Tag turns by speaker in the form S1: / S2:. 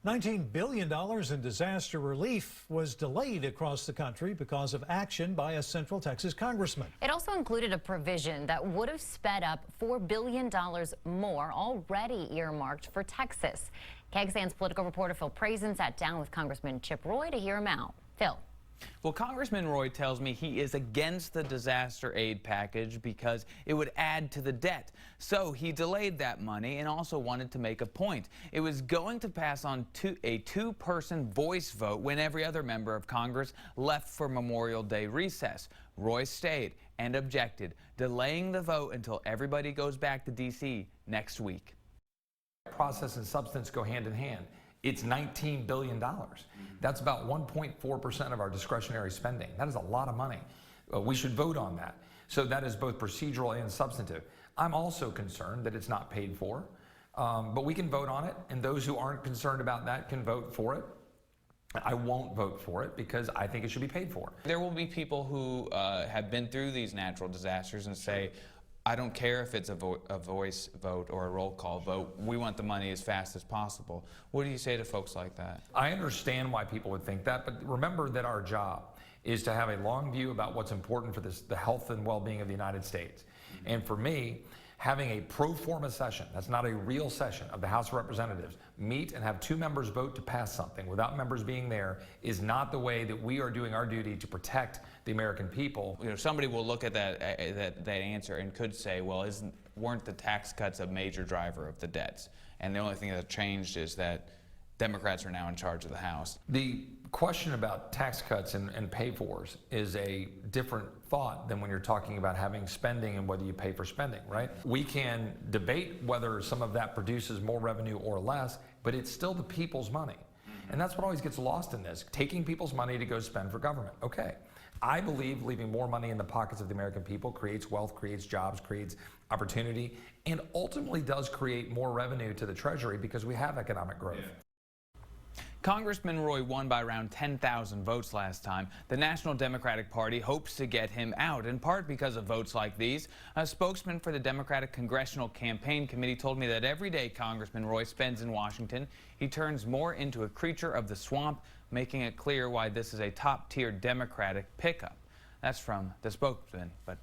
S1: $19 billion in disaster relief was delayed across the country because of action by a Central Texas congressman.
S2: It also included a provision that would have sped up $4 billion more already earmarked for Texas. KXAN's political reporter Phil Prazen sat down with Congressman Chip Roy to hear him out. Phil.
S3: Well, Congressman Roy tells me he is against the disaster aid package because it would add to the debt. So he delayed that money and also wanted to make a point. It was going to pass on a two-person voice vote when every other member of Congress left for Memorial Day recess. Roy stayed and objected, delaying the vote until everybody goes back to D.C. next week.
S4: Process and substance go hand in hand. It's $19 billion. That's about 1.4% of our discretionary spending. That is a lot of money. We should vote on that. So that is both procedural and substantive. I'm also concerned that it's not paid for, but we can vote on it, and those who aren't concerned about that can vote for it. I won't vote for it because I think it should be paid for.
S3: There will be people who have been through these natural disasters and say, I don't care if it's a voice vote or a roll call vote. We want the money as fast as possible. What do you say to folks like that?
S4: I understand why people would think that, but remember that our job is to have a long view about what's important for the health and well-being of the United States. And for me, having a pro forma session, that's not a real session, of the House of Representatives, meet and have two members vote to pass something without members being there is not the way that we are doing our duty to protect the American people.
S3: You know, somebody will look at that answer and could say, well, weren't the tax cuts a major driver of the debts? And the only thing that changed is that Democrats are now in charge of the House.
S4: The question about tax cuts and pay-fors is a different thought than when you're talking about having spending and whether you pay for spending, right? We can debate whether some of that produces more revenue or less, but it's still the people's money. And that's what always gets lost in this, taking people's money to go spend for government. Okay, I believe leaving more money in the pockets of the American people creates wealth, creates jobs, creates opportunity, and ultimately does create more revenue to the Treasury because we have economic growth.
S3: Yeah. Congressman Roy won by around 10,000 votes last time. The National Democratic Party hopes to get him out, in part because of votes like these. A spokesman for the Democratic Congressional Campaign Committee told me that every day Congressman Roy spends in Washington, he turns more into a creature of the swamp, making it clear why this is a top-tier Democratic pickup. That's from the spokesman, but